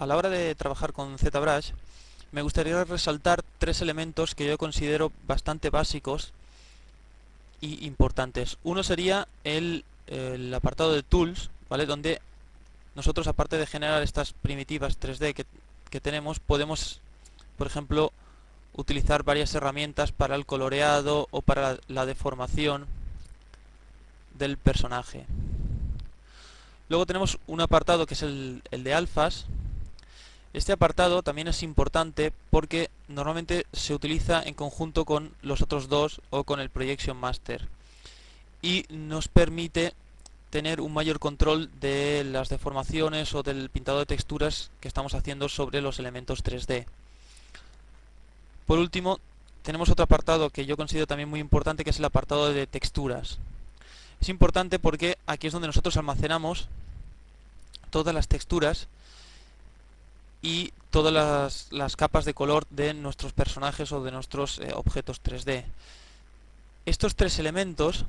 a la hora de trabajar con ZBrush, me gustaría resaltar tres elementos que yo considero bastante básicos y importantes. Uno sería el apartado de Tools, ¿vale? Donde nosotros, aparte de generar estas primitivas 3D que tenemos, podemos, por ejemplo, utilizar varias herramientas para el coloreado o para la deformación del personaje. Luego tenemos un apartado que es el de alfas. Este apartado también es importante porque normalmente se utiliza en conjunto con los otros dos o con el Projection Master y nos permite tener un mayor control de las deformaciones o del pintado de texturas que estamos haciendo sobre los elementos 3D. Por último, tenemos otro apartado que yo considero también muy importante, que es el apartado de texturas. Es importante porque aquí es donde nosotros almacenamos todas las texturas y todas las capas de color de nuestros personajes o de nuestros objetos 3D. Estos tres elementos,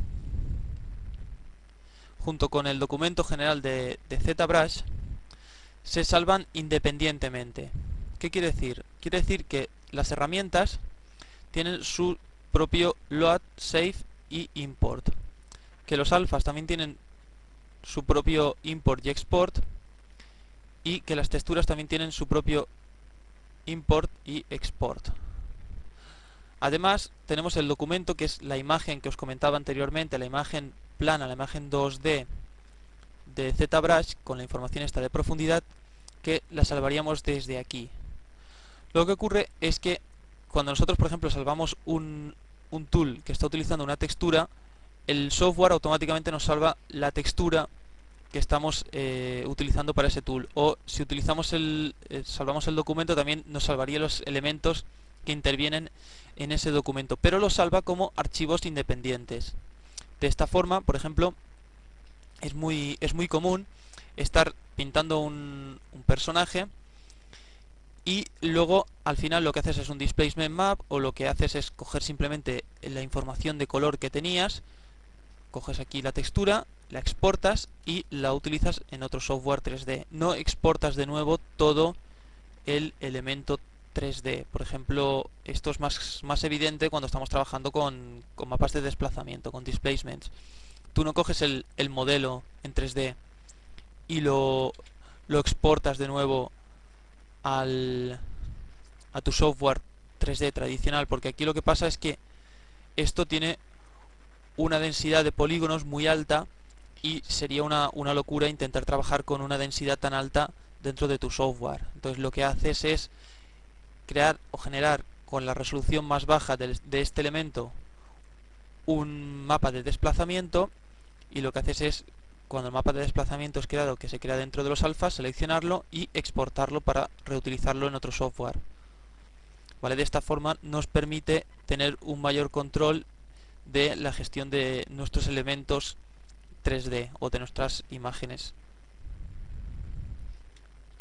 junto con el documento general de ZBrush, se salvan independientemente. ¿Qué quiere decir? Quiere decir que las herramientas tienen su propio load, save y import. Que los alfas también tienen su propio import y export, y que las texturas también tienen su propio import y export. Además, tenemos el documento, que es la imagen que os comentaba anteriormente, la imagen plana, la imagen 2D de ZBrush, con la información esta de profundidad, que la salvaríamos desde aquí. Lo que ocurre es que cuando nosotros, por ejemplo, salvamos un tool que está utilizando una textura, el software automáticamente nos salva la textura que estamos utilizando para ese tool. O si utilizamos salvamos el documento, también nos salvaría los elementos que intervienen en ese documento, pero lo salva como archivos independientes. De esta forma, por ejemplo, es muy común estar pintando un personaje y luego al final lo que haces es un displacement map, o lo que haces es coger simplemente la información de color que tenías, coges aquí la textura, la exportas y la utilizas en otro software 3D. No exportas de nuevo todo el elemento 3D. Por ejemplo, esto es más evidente cuando estamos trabajando con mapas de desplazamiento, con displacements. Tú no coges el modelo en 3D y lo exportas de nuevo a tu software 3D tradicional, porque aquí lo que pasa es que esto tiene una densidad de polígonos muy alta y sería una locura intentar trabajar con una densidad tan alta dentro de tu software. Entonces lo que haces es crear o generar con la resolución más baja de este elemento un mapa de desplazamiento, y lo que haces es, cuando el mapa de desplazamiento es creado, que se crea dentro de los alfas, seleccionarlo y exportarlo para reutilizarlo en otro software. ¿Vale? De esta forma nos permite tener un mayor control de la gestión de nuestros elementos 3D o de nuestras imágenes